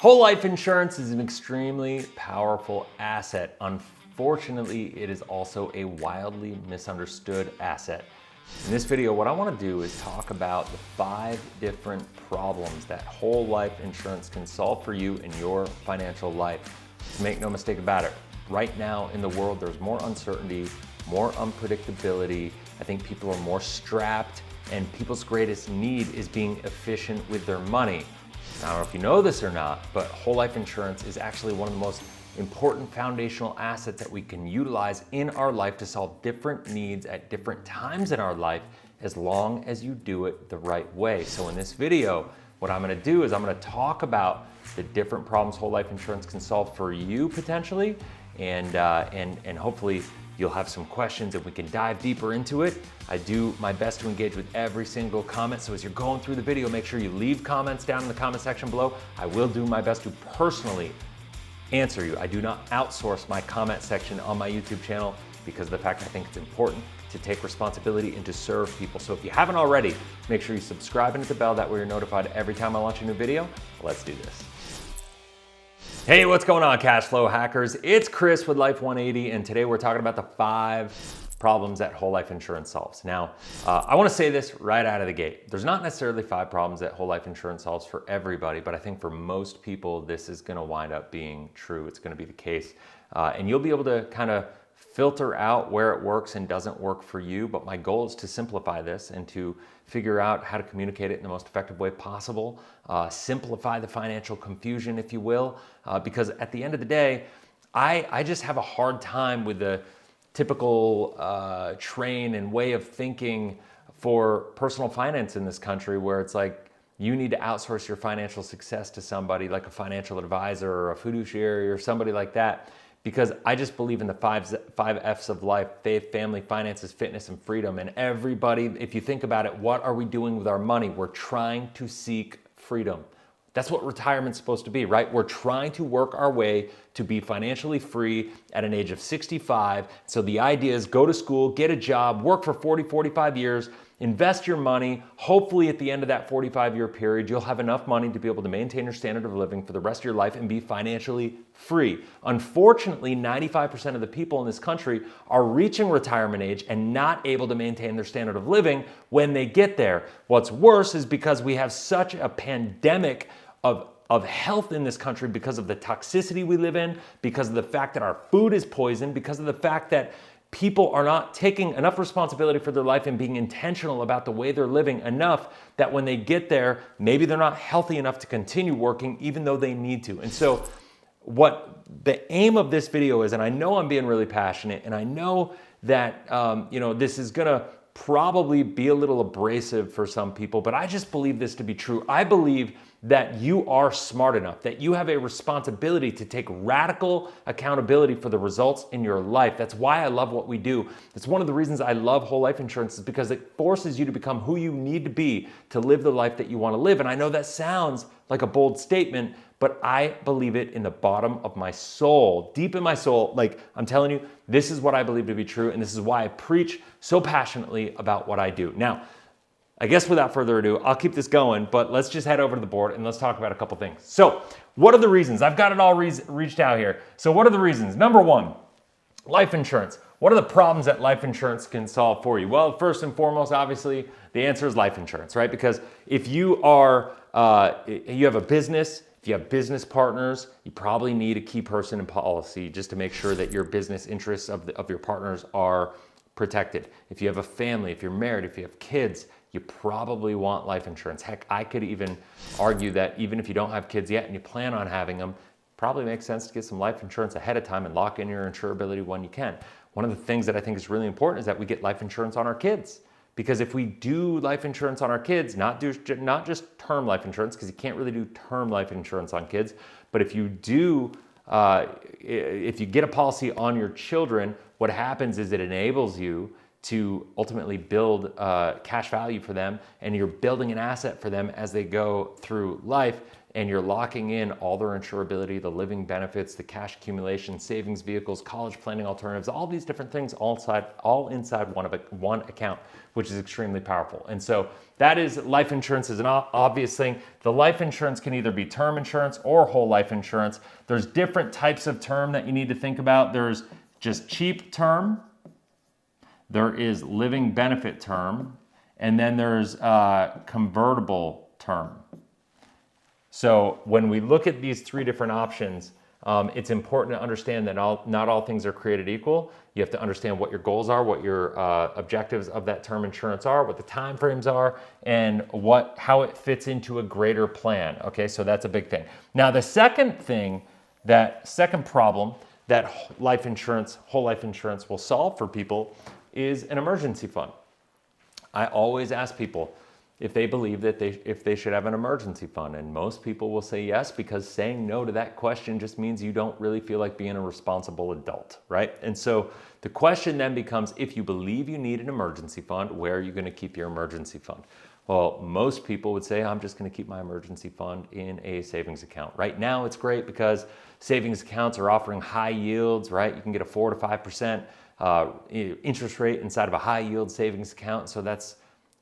Whole life insurance is an extremely powerful asset. Unfortunately, it is also a wildly misunderstood asset. In this video, what I want to do is talk about the 5 different problems that whole life insurance can solve for you in your financial life. Make no mistake about it, right now in the world, there's more uncertainty, more unpredictability. I think people are more strapped, and people's greatest need is being efficient with their money. I don't know if you know this or not, but whole life insurance is actually one of the most important foundational assets that we can utilize in our life to solve different needs at different times in our life, as long as you do it the right way. So in this video, what I'm gonna do is I'm gonna talk about the different problems whole life insurance can solve for you potentially, and hopefully you'll have some questions and we can dive deeper into it. I do my best to engage with every single comment, so as you're going through the video, make sure you leave comments down in the comment section below. I will do my best to personally answer you. I do not outsource my comment section on my YouTube channel because of the fact I think it's important to take responsibility and to serve people. So if you haven't already, make sure you subscribe and hit the bell, that way you're notified every time I launch a new video. Let's do this. Hey, what's going on, Cashflow hackers? It's Chris with Life 180, and today we're talking about the 5 problems that whole life insurance solves. Now, I want to say this right out of the gate. There's not necessarily 5 problems that whole life insurance solves for everybody, but I think for most people, this is going to wind up being true. It's going to be the case, and you'll be able to kind of filter out where it works and doesn't work for you. But my goal is to simplify this and to figure out how to communicate it in the most effective way possible, simplify the financial confusion, if you will, because at the end of the day, I just have a hard time with the typical train and way of thinking for personal finance in this country, where it's like you need to outsource your financial success to somebody like a financial advisor or a fiduciary or somebody like that. Because I just believe in the 5 F's of life: faith, family, finances, fitness, and freedom. And everybody, if you think about it, what are we doing with our money? We're trying to seek freedom. That's what retirement's supposed to be, right? We're trying to work our way to be financially free at an age of 65. So the idea is go to school, get a job, work for 40, 45 years, invest your money. Hopefully at the end of that 45-year period, you'll have enough money to be able to maintain your standard of living for the rest of your life and be financially free. Unfortunately, 95% of the people in this country are reaching retirement age and not able to maintain their standard of living when they get there. What's worse is because we have such a pandemic of health in this country, because of the toxicity we live in, because of the fact that our food is poisoned, because of the fact that people are not taking enough responsibility for their life and being intentional about the way they're living enough that when they get there, maybe they're not healthy enough to continue working even though they need to. And so what the aim of this video is, and I know I'm being really passionate, and I know that this is gonna probably be a little abrasive for some people, but I just believe this to be true. I believe that you are smart enough, that you have a responsibility to take radical accountability for the results in your life. That's why I love what we do. It's one of the reasons I love whole life insurance, is because it forces you to become who you need to be to live the life that you want to live. And I know that sounds like a bold statement, but I believe it in the bottom of my soul, deep in my soul. Like, I'm telling you, this is what I believe to be true, and this is why I preach so passionately about what I do. Now, I guess without further ado, I'll keep this going, but let's just head over to the board and let's talk about a couple things. So, what are the reasons? I've got it all reached out here. So what are the reasons? Number 1, life insurance. What are the problems that life insurance can solve for you? Well, first and foremost, obviously, the answer is life insurance, right? Because if you are, you have a business, if you have business partners, you probably need a key person in policy just to make sure that your business interests of your partners are protected. If you have a family, if you're married, if you have kids, you probably want life insurance. Heck, I could even argue that even if you don't have kids yet and you plan on having them, probably makes sense to get some life insurance ahead of time and lock in your insurability when you can. One of the things that I think is really important is that we get life insurance on our kids. Because if we do life insurance on our kids, not just term life insurance, because you can't really do term life insurance on kids, but if you do, if you get a policy on your children, what happens is it enables you to ultimately build cash value for them, and you're building an asset for them as they go through life. and you're locking in all their insurability, the living benefits, the cash accumulation, savings vehicles, college planning alternatives, all these different things all inside one account, which is extremely powerful. And so that is, life insurance is an obvious thing. The life insurance can either be term insurance or whole life insurance. There's different types of term that you need to think about. There's just cheap term, there is living benefit term, and then there's convertible term. So when we look at these three different options, it's important to understand that not all things are created equal. You have to understand what your goals are, what your objectives of that term insurance are, what the time frames are, and how it fits into a greater plan. Okay, so that's a big thing. Now the second problem that whole life insurance will solve for people is an emergency fund. I always ask people if they believe that if they should have an emergency fund, and most people will say yes, because saying no to that question just means you don't really feel like being a responsible adult, right? And so the question then becomes, if you believe you need an emergency fund, where are you going to keep your emergency fund? Well, most people would say, I'm just going to keep my emergency fund in a savings account. Right now, it's great because savings accounts are offering high yields, right? You can get a 4 to 5% interest rate inside of a high yield savings account. So that's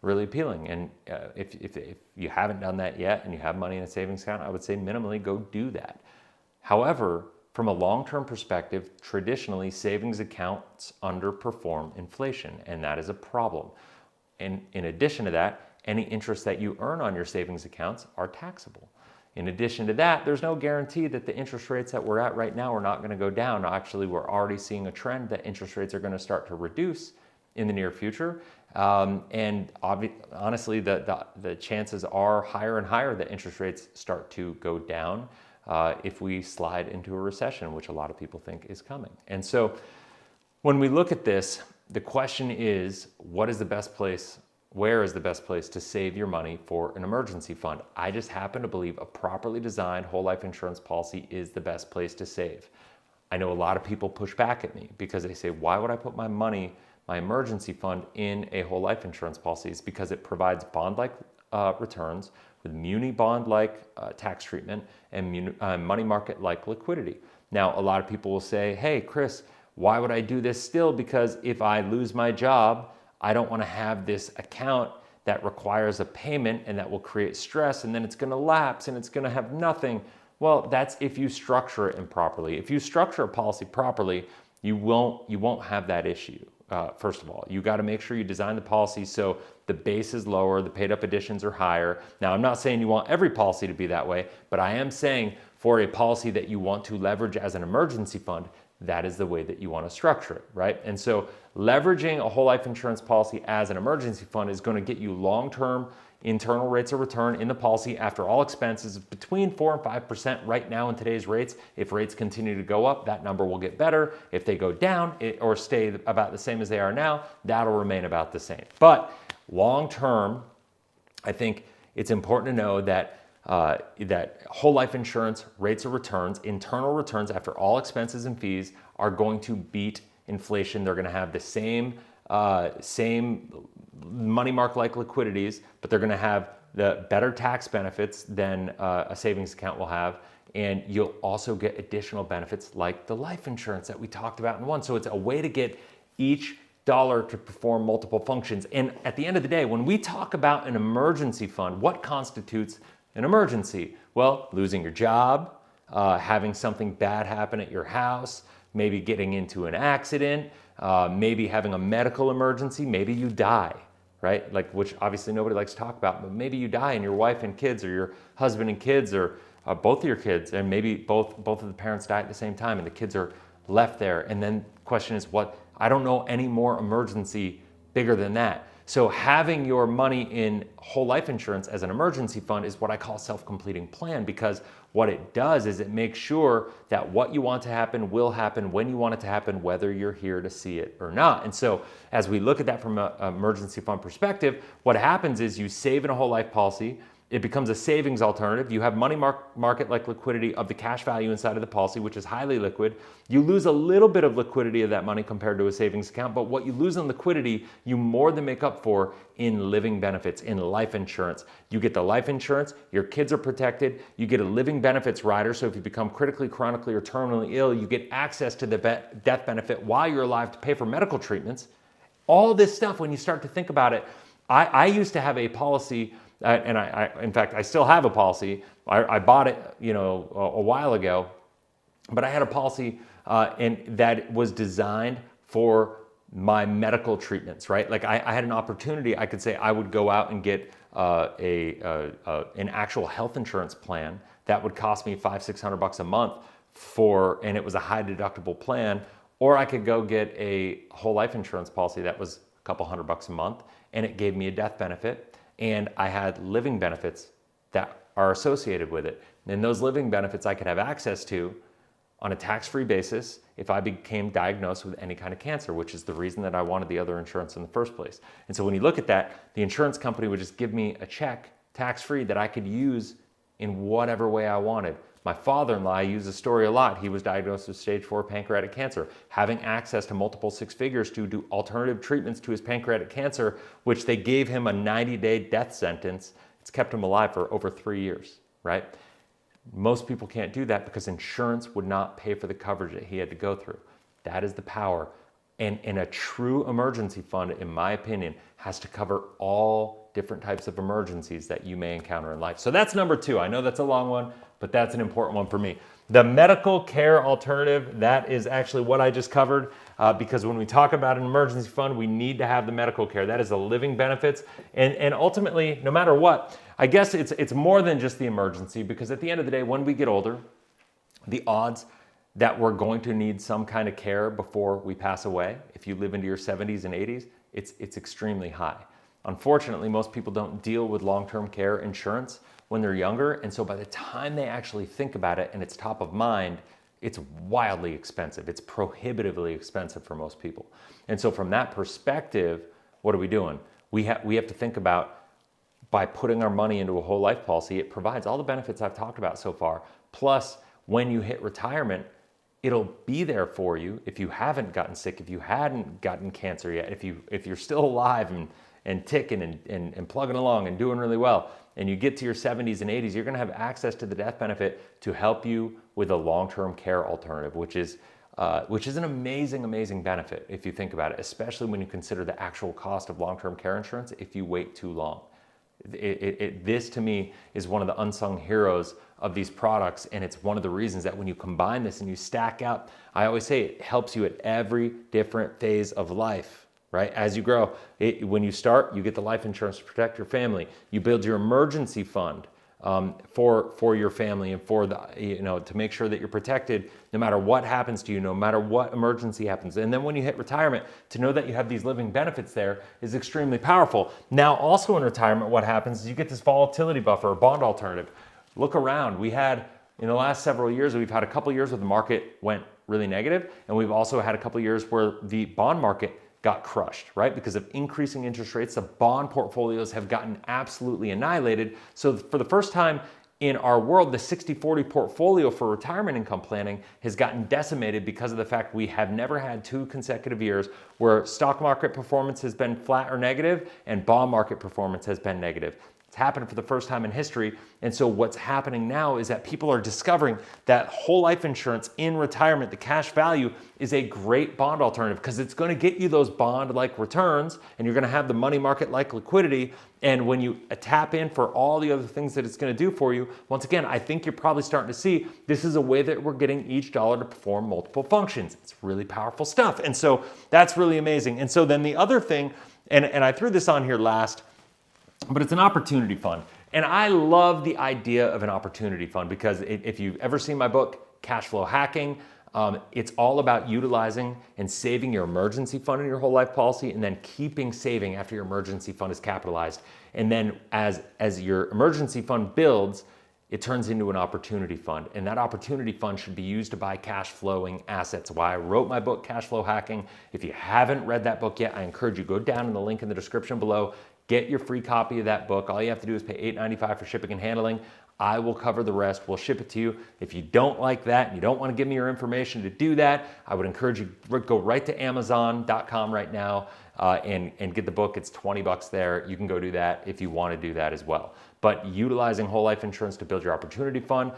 really appealing. And if you haven't done that yet and you have money in a savings account, I would say minimally go do that. However, from a long-term perspective, traditionally savings accounts underperform inflation, and that is a problem. And in addition to that, any interest that you earn on your savings accounts are taxable. In addition to that, there's no guarantee that the interest rates that we're at right now are not going to go down. Actually, we're already seeing a trend that interest rates are going to start to reduce in the near future. And honestly, the chances are higher and higher that interest rates start to go down if we slide into a recession, which a lot of people think is coming. And so when we look at this, the question is, where is the best place to save your money for an emergency fund? I just happen to believe a properly designed whole life insurance policy is the best place to save. I know a lot of people push back at me because they say, why would I put my emergency fund in a whole life insurance policy? It's because it provides bond-like returns with muni bond-like tax treatment and money market-like liquidity. Now, a lot of people will say, hey, Chris, why would I do this still? Because if I lose my job, I don't want to have this account that requires a payment and that will create stress, and then it's going to lapse and it's going to have nothing. Well, that's if you structure it improperly. If you structure a policy properly, you won't have that issue. First of all, you got to make sure you design the policy so the base is lower, the paid up additions are higher. Now, I'm not saying you want every policy to be that way, but I am saying for a policy that you want to leverage as an emergency fund, that is the way that you want to structure it, right? And so leveraging a whole life insurance policy as an emergency fund is going to get you long-term internal rates of return in the policy after all expenses between 4 and 5% right now in today's rates. If rates continue to go up, that number will get better. If they go down or stay about the same as they are now, that'll remain about the same. But long-term, I think it's important to know that that whole life insurance rates of returns, internal returns after all expenses and fees, are going to beat inflation. They're going to have the same money market-like liquidities, but they're going to have the better tax benefits than a savings account will have. And you'll also get additional benefits like the life insurance that we talked about in one. So it's a way to get each dollar to perform multiple functions. And at the end of the day, when we talk about an emergency fund, what constitutes an emergency? Well, losing your job, having something bad happen at your house, maybe getting into an accident, maybe having a medical emergency, maybe you die, right? Like, which obviously nobody likes to talk about, but maybe you die and your wife and kids, or your husband and kids, or both of your kids, and maybe both of the parents die at the same time and the kids are left there. And then the question is, I don't know any more emergency bigger than that. So having your money in whole life insurance as an emergency fund is what I call a self-completing plan, because what it does is it makes sure that what you want to happen will happen when you want it to happen, whether you're here to see it or not. And so as we look at that from an emergency fund perspective, what happens is you save in a whole life policy, it becomes a savings alternative. You have money market-like liquidity of the cash value inside of the policy, which is highly liquid. You lose a little bit of liquidity of that money compared to a savings account, but what you lose in liquidity, you more than make up for in living benefits, in life insurance. You get the life insurance, your kids are protected, you get a living benefits rider, so if you become critically, chronically, or terminally ill, you get access to the death benefit while you're alive to pay for medical treatments. All this stuff, when you start to think about it, I used to have a policy, and in fact, I still have a policy. I bought it, a while ago, but I had a policy and that was designed for my medical treatments, right? Like I had an opportunity. I could say I would go out and get an actual health insurance plan that would cost me $500-600 a month and it was a high deductible plan, or I could go get a whole life insurance policy that was a couple $100 a month, and it gave me a death benefit, and I had living benefits that are associated with it. And those living benefits I could have access to on a tax-free basis if I became diagnosed with any kind of cancer, which is the reason that I wanted the other insurance in the first place. And so when you look at that, the insurance company would just give me a check tax-free that I could use in whatever way I wanted. My father-in-law, I use the story a lot. He was diagnosed with stage 4 pancreatic cancer. Having access to multiple six figures to do alternative treatments to his pancreatic cancer, which they gave him a 90-day death sentence, it's kept him alive for over 3 years, right? Most people can't do that because insurance would not pay for the coverage that he had to go through. That is the power. And a true emergency fund, in my opinion, has to cover all different types of emergencies that you may encounter in life. So that's number 2. I know that's a long one, but that's an important one for me. The medical care alternative, that is actually what I just covered, because when we talk about an emergency fund, we need to have the medical care. That is the living benefits. And ultimately, no matter what, I guess it's more than just the emergency, because at the end of the day, when we get older, the odds that we're going to need some kind of care before we pass away, if you live into your 70s and 80s, it's extremely high. Unfortunately, most people don't deal with long-term care insurance when they're younger, and so by the time they actually think about it and it's top of mind, it's wildly expensive. It's prohibitively expensive for most people. And so from that perspective, what are we doing? We have to think about, by putting our money into a whole life policy, it provides all the benefits I've talked about so far. Plus, when you hit retirement, it'll be there for you if you haven't gotten sick, if you hadn't gotten cancer yet, if you're still alive and ticking and plugging along and doing really well, and you get to your 70s and 80s, you're gonna have access to the death benefit to help you with a long-term care alternative, which is an amazing, amazing benefit if you think about it, especially when you consider the actual cost of long-term care insurance if you wait too long. This to me is one of the unsung heroes of these products, and it's one of the reasons that when you combine this and you stack up, I always say it helps you at every different phase of life, right? As you grow, when you start, you get the life insurance to protect your family. You build your emergency fund for your family and for to make sure that you're protected no matter what happens to you, no matter what emergency happens. And then when you hit retirement, to know that you have these living benefits there is extremely powerful. Now, also in retirement, what happens is you get this volatility buffer, or bond alternative. Look around. We had, in the last several years, we've had a couple years where the market went really negative, and we've also had a couple years where the bond market got crushed, right? Because of increasing interest rates, the bond portfolios have gotten absolutely annihilated. So for the first time in our world, the 60-40 portfolio for retirement income planning has gotten decimated because of the fact we have never had 2 consecutive years where stock market performance has been flat or negative and bond market performance has been negative. It's happened for the first time in history. And so what's happening now is that people are discovering that whole life insurance in retirement, the cash value, is a great bond alternative because it's going to get you those bond-like returns, and you're going to have the money market-like liquidity. And when you tap in for all the other things that it's going to do for you, once again, I think you're probably starting to see this is a way that we're getting each dollar to perform multiple functions. It's really powerful stuff. And so that's really amazing. And so then the other thing, and I threw this on here last, but it's an opportunity fund. And I love the idea of an opportunity fund because if you've ever seen my book, Cashflow Hacking, it's all about utilizing and saving your emergency fund in your whole life policy and then keeping saving after your emergency fund is capitalized. And then as your emergency fund builds, it turns into an opportunity fund. And that opportunity fund should be used to buy cash flowing assets. Why I wrote my book, Cashflow Hacking. If you haven't read that book yet, I encourage you, go down in the link in the description below, Get your free copy of that book. All you have to do is pay $8.95 for shipping and handling. I will cover the rest. We'll ship it to you. If you don't like that and you don't want to give me your information to do that, I would encourage you to go right to Amazon.com right now and get the book. It's $20 there. You can go do that if you want to do that as well. But utilizing whole life insurance to build your opportunity fund,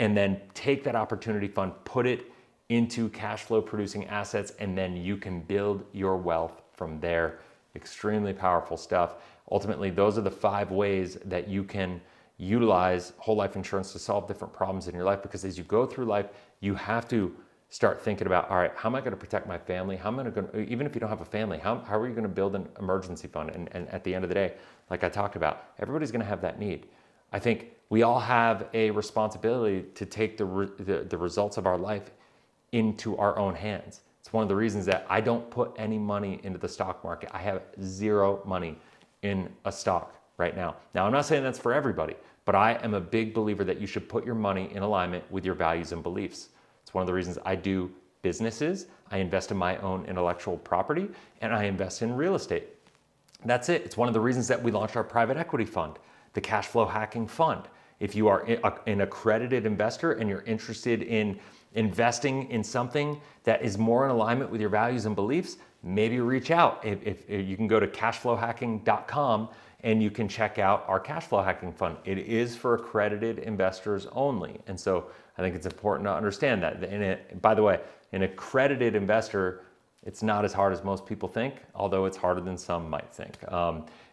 and then take that opportunity fund, put it into cash flow producing assets, and then you can build your wealth from there. Extremely powerful stuff. Ultimately, those are the 5 ways that you can utilize whole life insurance to solve different problems in your life, because as you go through life, you have to start thinking about, all right, how am I going to protect my family? How am I going to, even if you don't have a family, how are you going to build an emergency fund? And at the end of the day, like I talked about, everybody's going to have that need. I think we all have a responsibility to take the results of our life into our own hands. It's one of the reasons that I don't put any money into the stock market. I have 0 money in a stock right now. Now, I'm not saying that's for everybody, but I am a big believer that you should put your money in alignment with your values and beliefs. It's one of the reasons I do businesses. I invest in my own intellectual property, and I invest in real estate. That's it. It's one of the reasons that we launched our private equity fund, the Cashflow Hacking Fund. If you are an accredited investor and you're interested in investing in something that is more in alignment with your values and beliefs, maybe reach out. If you can go to cashflowhacking.com and you can check out our Cashflow Hacking Fund. It is for accredited investors only. And so I think it's important to understand that. By the way, an accredited investor, it's not as hard as most people think, although it's harder than some might think.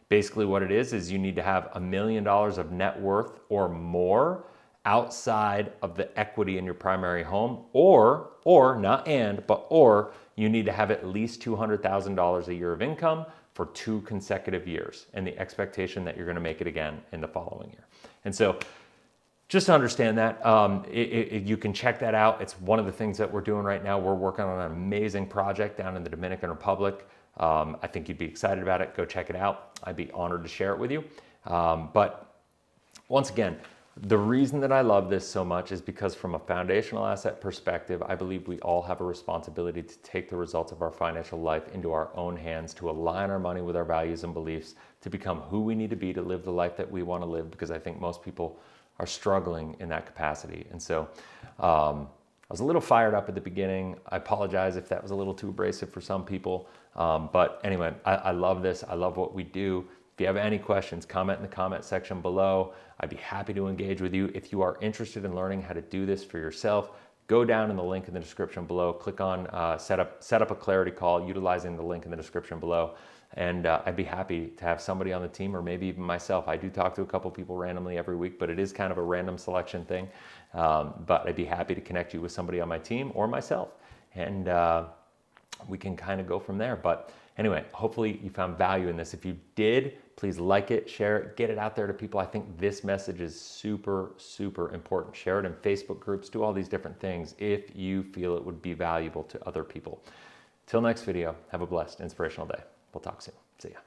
Basically what it is you need to have $1 million of net worth or more outside of the equity in your primary home, or you need to have at least $200,000 a year of income for 2 consecutive years, and the expectation that you're going to make it again in the following year. And so just to understand that, you can check that out. It's one of the things that we're doing right now. We're working on an amazing project down in the Dominican Republic. I think you'd be excited about it. Go check it out. I'd be honored to share it with you. But once again, the reason that I love this so much is because from a foundational asset perspective, I believe we all have a responsibility to take the results of our financial life into our own hands, to align our money with our values and beliefs, to become who we need to be to live the life that we want to live, because I think most people are struggling in that capacity. And so I was a little fired up at the beginning. I apologize if that was a little too abrasive for some people. But anyway, I love this. I love what we do. If you have any questions, comment in the comment section below. I'd be happy to engage with you. If you are interested in learning how to do this for yourself, go down in the link in the description below. Click on set up a clarity call utilizing the link in the description below. And I'd be happy to have somebody on the team, or maybe even myself. I do talk to a couple people randomly every week, but it is kind of a random selection thing. But I'd be happy to connect you with somebody on my team or myself. And we can kind of go from there. But anyway, hopefully you found value in this. If you did, please like it, share it, get it out there to people. I think this message is super, super important. Share it in Facebook groups, do all these different things if you feel it would be valuable to other people. Till next video, have a blessed, inspirational day. We'll talk soon. See ya.